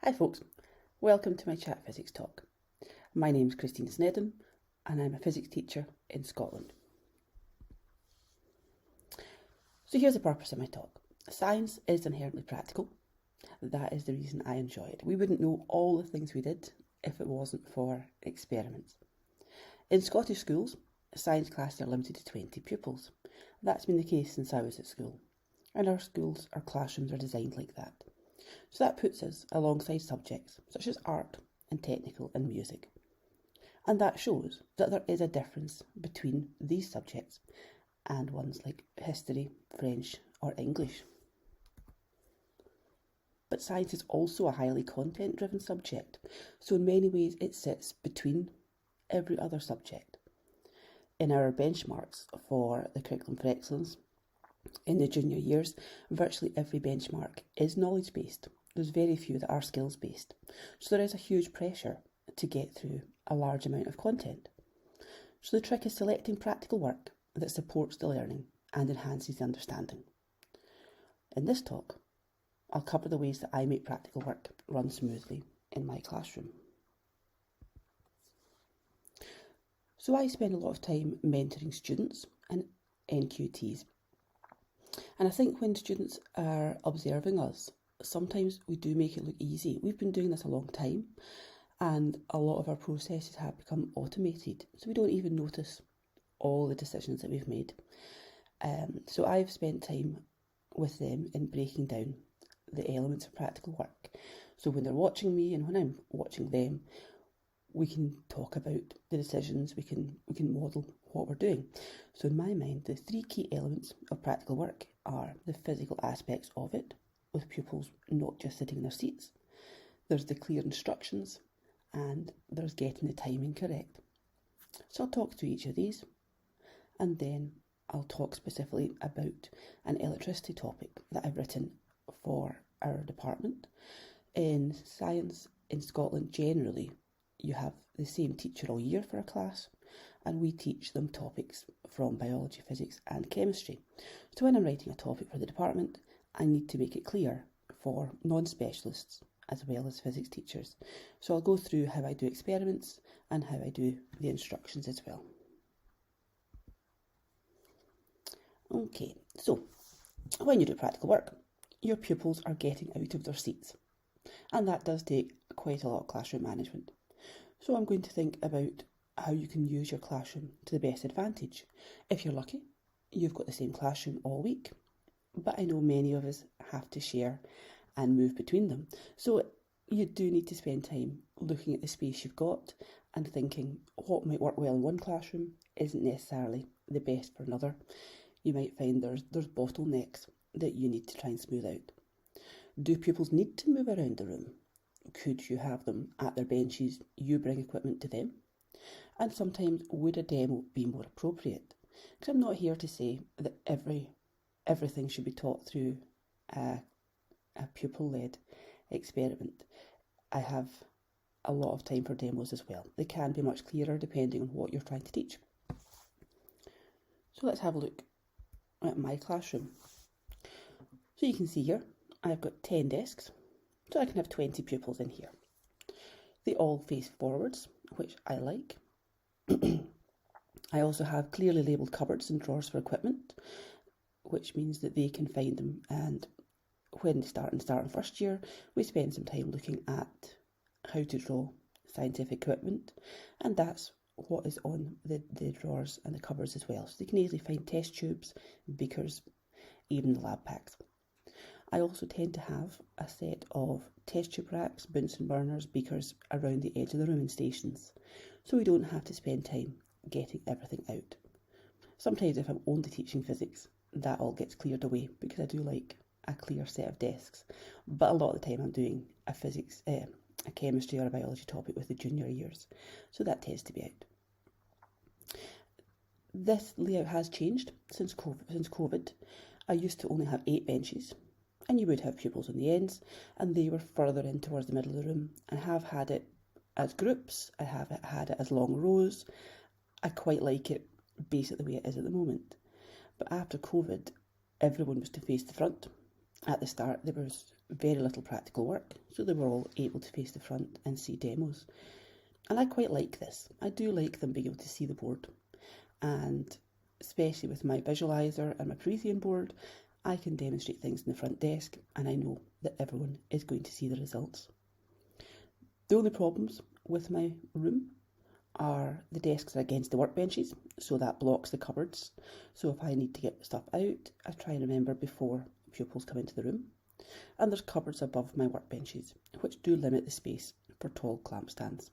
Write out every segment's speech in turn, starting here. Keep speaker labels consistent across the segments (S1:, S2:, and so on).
S1: Hi folks, welcome to my chat physics talk. My name's Sneddon and I'm a physics teacher in Scotland. So here's the purpose of my talk. Science is inherently practical. That is the reason I enjoy it. We wouldn't know all the things we did if it wasn't for experiments. In Scottish schools, science classes are limited to 20 pupils. That's been the case since I was at school. And our classrooms are designed like that. So that puts us alongside subjects such as art and technical and music. And that shows that there is a difference between these subjects and ones like history, French or English. But science is also a highly content-driven subject, so in many ways it sits between every other subject. In our benchmarks for the Curriculum for Excellence, in the junior years, virtually every benchmark is knowledge-based. There's very few that are skills-based. So there is a huge pressure to get through a large amount of content. So the trick is selecting practical work that supports the learning and enhances the understanding. In this talk, I'll cover the ways that I make practical work run smoothly in my classroom. So I spend a lot of time mentoring students and NQTs. And I think when students are observing us, sometimes we do make it look easy. We've been doing this a long time and a lot of our processes have become automated. So we don't even notice all the decisions that we've made. So I've spent time with them in breaking down the elements of practical work. So when they're watching me and when I'm watching them, we can talk about the decisions, we can model what we're doing. So in my mind, the three key elements of practical work are the physical aspects of it, with pupils not just sitting in their seats. There's the clear instructions, and there's getting the timing correct. So I'll talk through each of these, and then I'll talk specifically about an electricity topic that I've written for our department. In science in Scotland, generally, you have the same teacher all year for a class, and we teach them topics from biology, physics and chemistry. So when I'm writing a topic for the department, I need to make it clear for non-specialists as well as physics teachers. So I'll go through how I do experiments and how I do the instructions as well. Okay, so when you do practical work, your pupils are getting out of their seats, and that does take quite a lot of classroom management. So I'm going to think about how you can use your classroom to the best advantage. If you're lucky, you've got the same classroom all week, but I know many of us have to share and move between them. So you do need to spend time looking at the space you've got and thinking what might work well in one classroom isn't necessarily the best for another. You might find there's bottlenecks that you need to try and smooth out. Do pupils need to move around the room? Could you have them at their benches, you bring equipment to them? And sometimes would a demo be more appropriate? Because I'm not here to say that everything should be taught through a pupil-led experiment. I have a lot of time for demos as well. They can be much clearer depending on what you're trying to teach. So let's have a look at my classroom. So you can see here, I've got 10 desks. So I can have 20 pupils in here. They all face forwards, which I like. I also have clearly labelled cupboards and drawers for equipment, which means that they can find them, and when they start in first year, we spend some time looking at how to draw scientific equipment, and that's what is on the drawers and the cupboards as well. So they can easily find test tubes, beakers, even the lab packs. I also tend to have a set of test tube racks, Bunsen burners, beakers around the edge of the room in stations, so we don't have to spend time getting everything out. Sometimes if I'm only teaching physics, that all gets cleared away because I do like a clear set of desks, but a lot of the time I'm doing a chemistry or a biology topic with the junior years, so that tends to be out. This layout has changed since COVID. I used to only have 8 benches, and you would have pupils on the ends, and they were further in towards the middle of the room. I have had it as groups, I have had it as long rows. I quite like it basically the way it is at the moment. But after COVID, everyone was to face the front. At the start, there was very little practical work, so they were all able to face the front and see demos. And I quite like this. I do like them being able to see the board, and especially with my visualizer and my Promethean board, I can demonstrate things in the front desk and I know that everyone is going to see the results. The only problems with my room are the desks are against the workbenches, so that blocks the cupboards. So if I need to get stuff out, I try and remember before pupils come into the room. And there's cupboards above my workbenches, which do limit the space for tall clamp stands.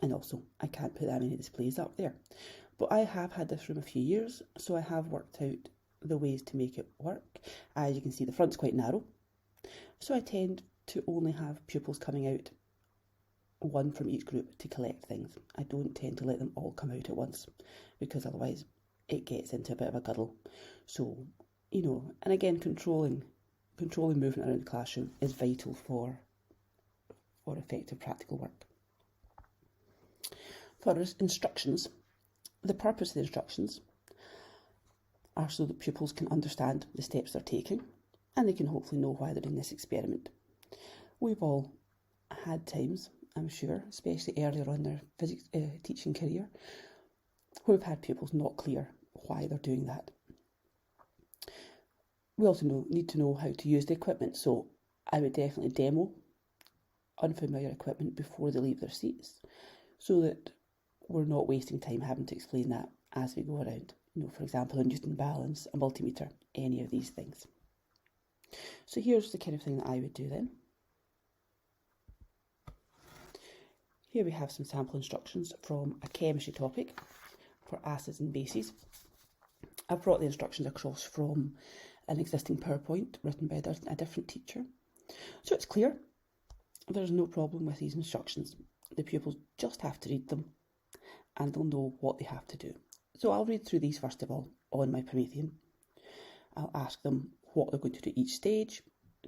S1: And also, I can't put that many displays up there. But I have had this room a few years, so I have worked out the ways to make it work. As you can see, the front's quite narrow, so I tend to only have pupils coming out, one from each group, to collect things. I don't tend to let them all come out at once, because otherwise it gets into a bit of a guddle. So, and again, controlling movement around the classroom is vital for effective practical work. For instructions, the purpose of the instructions are so that pupils can understand the steps they're taking, and they can hopefully know why they're doing this experiment. We've all had times, I'm sure, especially earlier on in their physics teaching career, where we've had pupils not clear why they're doing that. We also need to know how to use the equipment, so I would definitely demo unfamiliar equipment before they leave their seats, so that we're not wasting time having to explain that as we go around. For example, a Newton balance, a multimeter, any of these things. So here's the kind of thing that I would do then. Here we have some sample instructions from a chemistry topic for acids and bases. I've brought the instructions across from an existing PowerPoint written by a different teacher. So it's clear, there's no problem with these instructions. The pupils just have to read them and they'll know what they have to do. So I'll read through these first of all on my Promethean. I'll ask them what they're going to do each stage,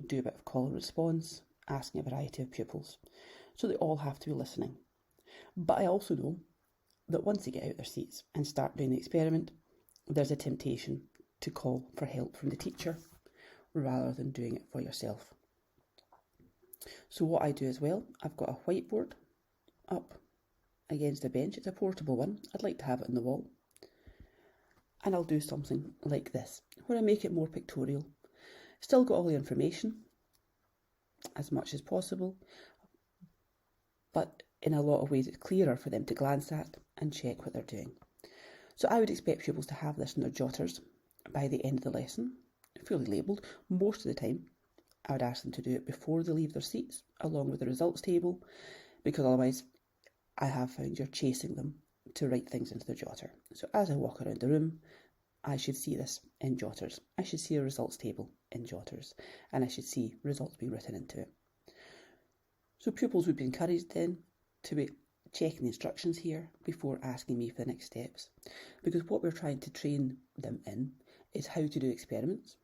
S1: do a bit of call and response, asking a variety of pupils. So they all have to be listening. But I also know that once they get out their seats and start doing the experiment, there's a temptation to call for help from the teacher rather than doing it for yourself. So what I do as well, I've got a whiteboard up against a bench. It's a portable one. I'd like to have it on the wall. And I'll do something like this, where I make it more pictorial. Still got all the information, as much as possible, but in a lot of ways it's clearer for them to glance at and check what they're doing. So I would expect pupils to have this in their jotters by the end of the lesson, fully labelled. Most of the time, I would ask them to do it before they leave their seats, along with the results table, because otherwise I have found you're chasing them to write things into their jotter. So as I walk around the room, I should see this in jotters. I should see a results table in jotters, and I should see results being written into it. So pupils would be encouraged then to be checking the instructions here before asking me for the next steps, because what we're trying to train them in is how to do experiments,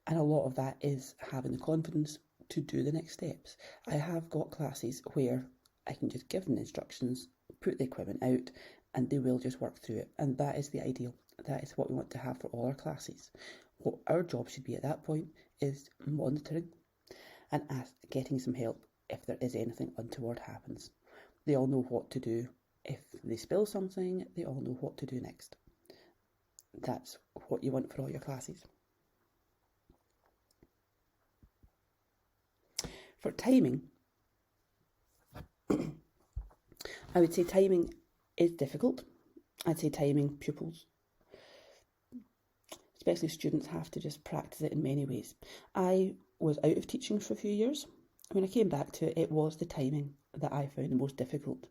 S1: and a lot of that is having the confidence to do the next steps. I have got classes where I can just give them the instructions, put the equipment out, and they will just work through it, and that is the ideal. That is what we want to have for all our classes. What our job should be at that point is monitoring and getting some help if there is anything untoward happens. They all know what to do. If they spill something, they all know what to do next. That's what you want for all your classes. For timing, I would say timing is difficult. I'd say timing pupils, especially students, have to just practice it in many ways. I was out of teaching for a few years. When I came back to it, it was the timing that I found the most difficult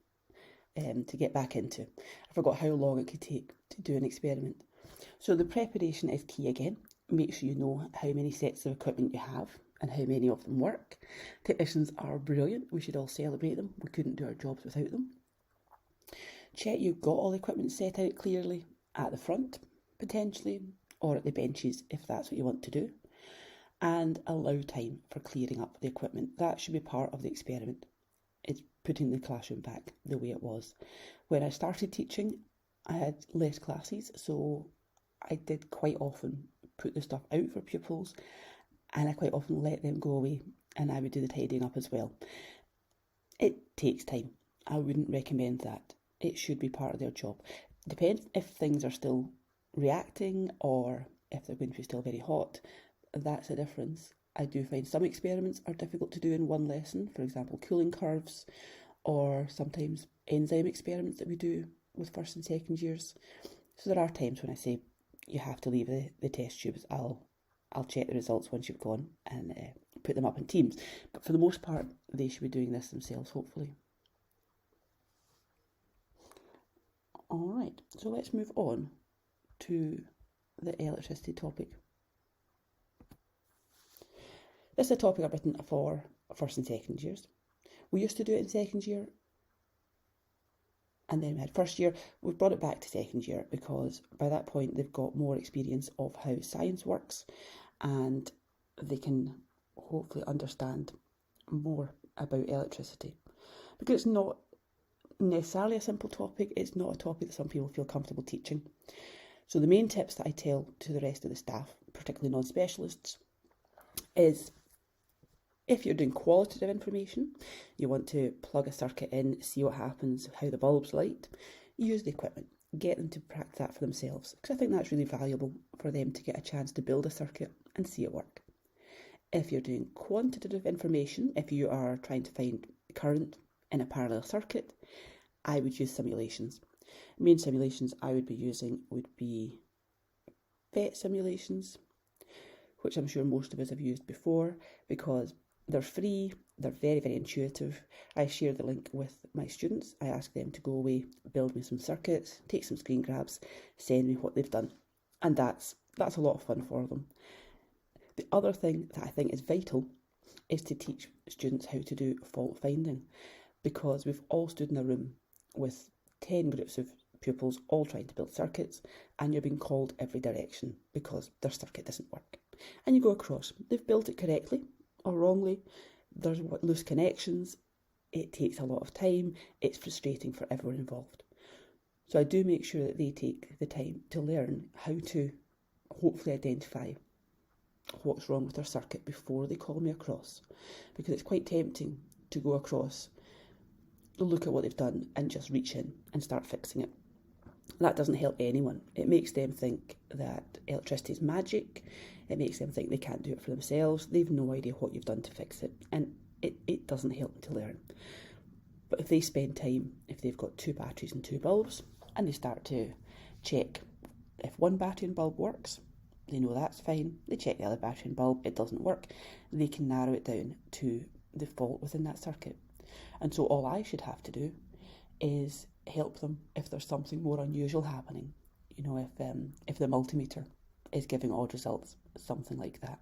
S1: to get back into. I forgot how long it could take to do an experiment. So the preparation is key again. Make sure you know how many sets of equipment you have and how many of them work. Technicians are brilliant. We should all celebrate them. We couldn't do our jobs without them. Check you've got all the equipment set out clearly at the front, potentially, or at the benches if that's what you want to do. And allow time for clearing up the equipment. That should be part of the experiment. It's putting the classroom back the way it was. When I started teaching, I had less classes, so I did quite often put the stuff out for pupils and I quite often let them go away and I would do the tidying up as well. It takes time. I wouldn't recommend that. It should be part of their job. Depends if things are still reacting or if they're going to be still very hot. That's a difference. I do find some experiments are difficult to do in one lesson, for example, cooling curves, or sometimes enzyme experiments that we do with first and second years. So there are times when I say you have to leave the test tubes. I'll check the results once you've gone and put them up in teams. But for the most part, they should be doing this themselves, hopefully. All right, so let's move on to the electricity topic. This is a topic I've written for first and second years. We used to do it in second year, and then we had first year. We've brought it back to second year because by that point they've got more experience of how science works and they can hopefully understand more about electricity. Because it's not necessarily a simple topic, it's not a topic that some people feel comfortable teaching. So the main tips that I tell to the rest of the staff, particularly non-specialists, is if you're doing qualitative information, you want to plug a circuit in, see what happens, how the bulbs light, use the equipment. Get them to practice that for themselves, because I think that's really valuable for them to get a chance to build a circuit and see it work. If you're doing quantitative information, if you are trying to find current in a parallel circuit, I would use simulations. Main simulations I would be using would be PhET simulations, which I'm sure most of us have used before because they're free, they're very, very intuitive. I share the link with my students. I ask them to go away, build me some circuits, take some screen grabs, send me what they've done. And that's a lot of fun for them. The other thing that I think is vital is to teach students how to do fault finding, because we've all stood in a room with 10 groups of pupils all trying to build circuits, and you're being called every direction because their circuit doesn't work. And you go across, they've built it correctly or wrongly, there's loose connections, it takes a lot of time, it's frustrating for everyone involved. So I do make sure that they take the time to learn how to hopefully identify what's wrong with their circuit before they call me across, because it's quite tempting to go across, look at what they've done and just reach in and start fixing it. That doesn't help anyone. It makes them think that electricity is magic. It makes them think they can't do it for themselves. They've no idea what you've done to fix it, and it doesn't help them to learn. But if they spend time, if they've got 2 batteries and 2 bulbs, and they start to check if one battery and bulb works, they know that's fine. They check the other battery and bulb, it doesn't work. They can narrow it down to the fault within that circuit. And so all I should have to do is help them if there's something more unusual happening. You know, if the multimeter is giving odd results, something like that.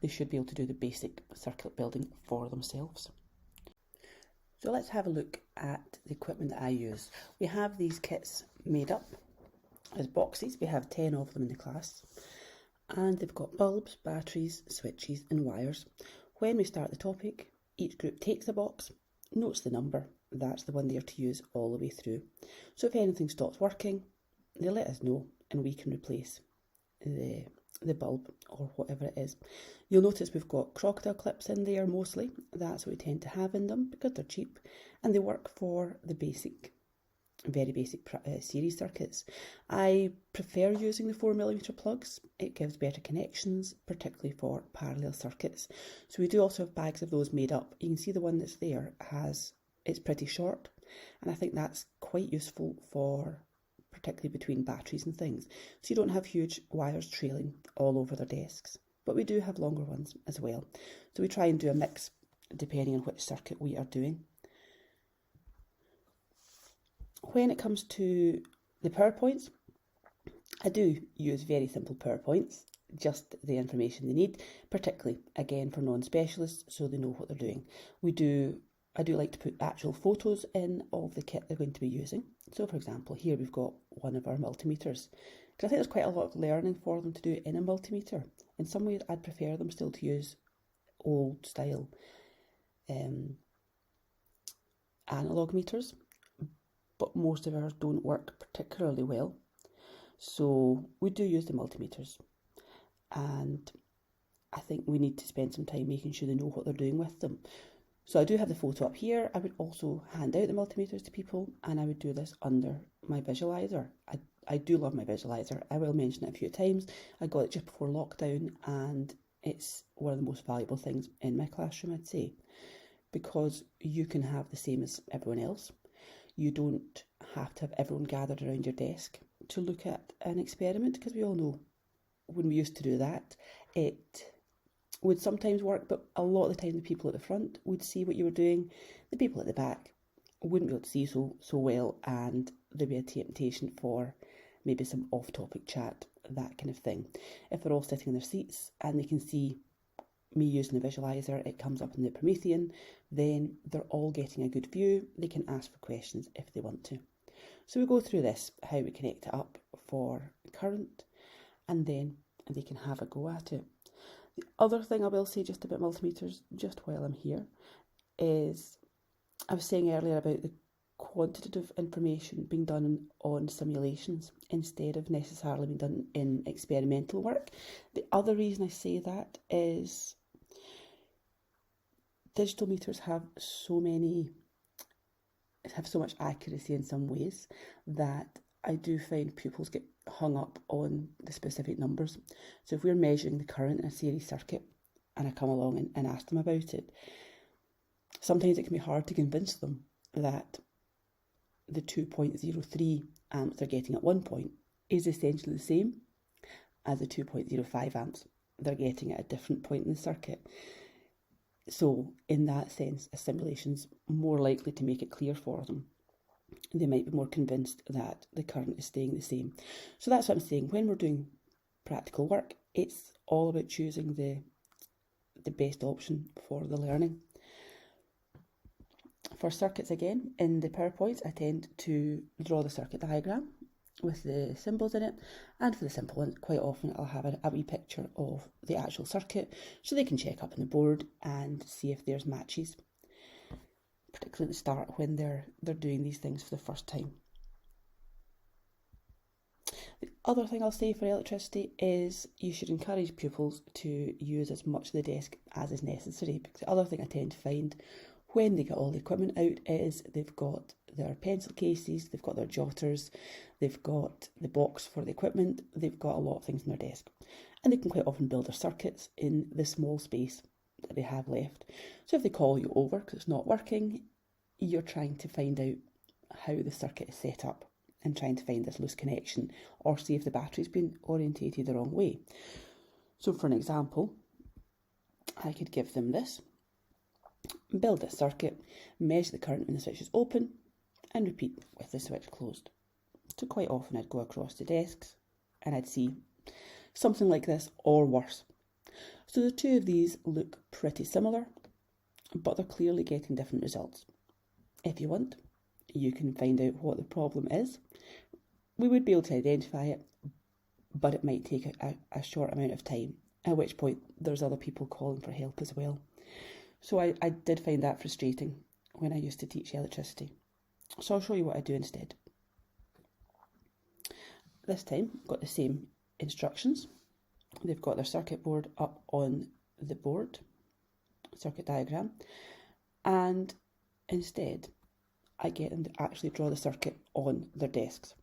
S1: They should be able to do the basic circuit building for themselves. So let's have a look at the equipment that I use. We have these kits made up as boxes. We have 10 of them in the class. And they've got bulbs, batteries, switches and wires. When we start the topic, each group takes a box, notes the number. That's the one they're to use all the way through. So if anything stops working, they let us know and we can replace the bulb or whatever it is. You'll notice we've got crocodile clips in there mostly. That's what we tend to have in them because they're cheap and they work for the very basic series circuits. I prefer using the 4mm plugs. It gives better connections, particularly for parallel circuits. So we do also have bags of those made up. You can see the one that's there it's pretty short, and I think that's quite useful for particularly between batteries and things. So you don't have huge wires trailing all over their desks. But we do have longer ones as well. So we try and do a mix depending on which circuit we are doing. When it comes to the PowerPoints, I do use very simple PowerPoints, just the information they need, particularly, again, for non-specialists, so they know what they're doing. I do like to put actual photos in of the kit they're going to be using. So, for example, here we've got one of our multimeters. Because I think there's quite a lot of learning for them to do in a multimeter. In some ways, I'd prefer them still to use old-style analog meters, but most of ours don't work particularly well. So we do use the multimeters. And I think we need to spend some time making sure they know what they're doing with them. So I do have the photo up here. I would also hand out the multimeters to people, and I would do this under my visualiser. I do love my visualiser. I will mention it a few times. I got it just before lockdown, and it's one of the most valuable things in my classroom, I'd say, because you can have the same as everyone else. You don't have to have everyone gathered around your desk to look at an experiment, because we all know when we used to do that, it would sometimes work, but a lot of the time the people at the front would see what you were doing. The people at the back wouldn't be able to see so well, and there'd be a temptation for maybe some off-topic chat, that kind of thing. If they're all sitting in their seats and they can see me using the visualiser, it comes up in the Promethean, then they're all getting a good view. They can ask for questions if they want to. So we go through this, how we connect it up for current, and then they can have a go at it. The other thing I will say just about multimeters, just while I'm here, is I was saying earlier about the quantitative information being done on simulations instead of necessarily being done in experimental work. The other reason I say that is digital meters have so much accuracy in some ways that I do find pupils get hung up on the specific numbers. So if we're measuring the current in a series circuit and I come along and ask them about it, sometimes it can be hard to convince them that the 2.03 amps they're getting at one point is essentially the same as the 2.05 amps they're getting at a different point in the circuit. So in that sense, a simulation's more likely to make it clear for them. They might be more convinced that the current is staying the same. So that's what I'm saying. When we're doing practical work, it's all about choosing the best option for the learning. For circuits, again, in the PowerPoints, I tend to draw the circuit diagram with the symbols in it, and for the simple ones, quite often I'll have a wee picture of the actual circuit so they can check up on the board and see if there's matches, particularly at the start when they're doing these things for the first time. The other thing I'll say for electricity is you should encourage pupils to use as much of the desk as is necessary, because the other thing I tend to find when they get all the equipment out is they've got their pencil cases, they've got their jotters, they've got the box for the equipment, they've got a lot of things on their desk. And they can quite often build their circuits in the small space that they have left. So if they call you over because it's not working, you're trying to find out how the circuit is set up and trying to find this loose connection, or see if the battery's been orientated the wrong way. So for an example, I could give them this, build this circuit, measure the current when the switch is open, and repeat with the switch closed. So quite often I'd go across the desks and I'd see something like this or worse. So the two of these look pretty similar, but they're clearly getting different results. If you want, you can find out what the problem is. We would be able to identify it, but it might take a short amount of time, at which point there's other people calling for help as well. So I did find that frustrating when I used to teach electricity. So I'll show you what I do instead. This time, I've got the same instructions. They've got their circuit board up on the board, circuit diagram, and instead I get them to actually draw the circuit on their desks,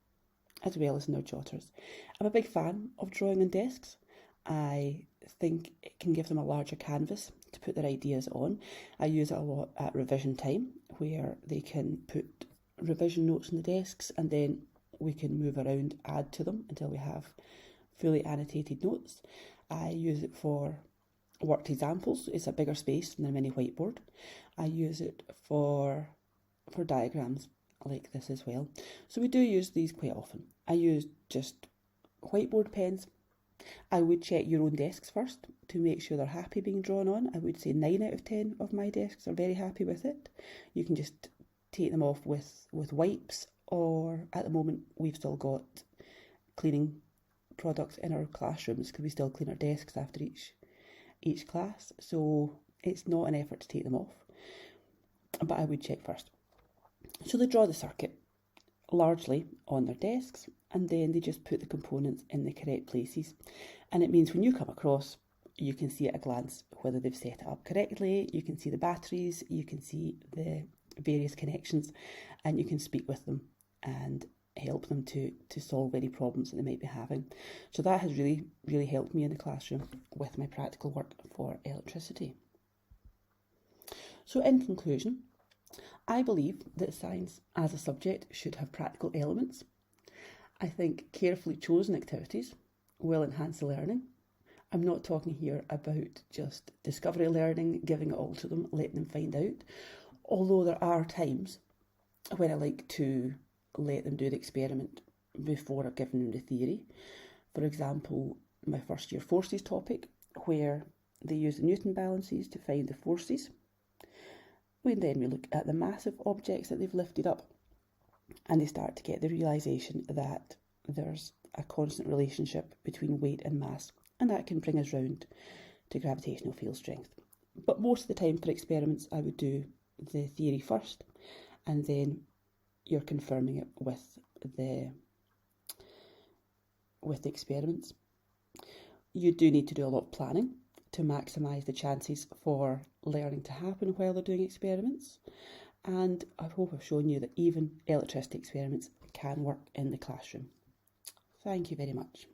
S1: as well as in their jotters. I'm a big fan of drawing on desks. I think it can give them a larger canvas to put their ideas on. I use it a lot at revision time, where they can put revision notes on the desks and then we can move around, add to them until we have fully annotated notes. I use it for worked examples. It's a bigger space than a mini whiteboard. I use it for diagrams like this as well. So we do use these quite often. I use just whiteboard pens. I would check your own desks first to make sure they're happy being drawn on. I would say 9 out of 10 of my desks are very happy with it. You can just take them off with wipes, or at the moment we've still got cleaning products in our classrooms because we still clean our desks after each class, so it's not an effort to take them off, but I would check first. So they draw the circuit largely on their desks, and then they just put the components in the correct places, and it means when you come across you can see at a glance whether they've set it up correctly, you can see the batteries, you can see the various connections, and you can speak with them and help them to solve any problems that they might be having. So that has really, really helped me in the classroom with my practical work for electricity. So in conclusion, I believe that science as a subject should have practical elements. I think carefully chosen activities will enhance the learning. I'm not talking here about just discovery learning, giving it all to them, letting them find out. Although there are times when I like to let them do the experiment before I've given them the theory. For example, my first year forces topic, where they use the Newton balances to find the forces. We look at the massive objects that they've lifted up, and they start to get the realisation that there's a constant relationship between weight and mass, and that can bring us round to gravitational field strength. But most of the time for experiments, I would do the theory first, and then you're confirming it with the experiments. You do need to do a lot of planning to maximise the chances for learning to happen while they're doing experiments. And I hope I've shown you that even electricity experiments can work in the classroom. Thank you very much.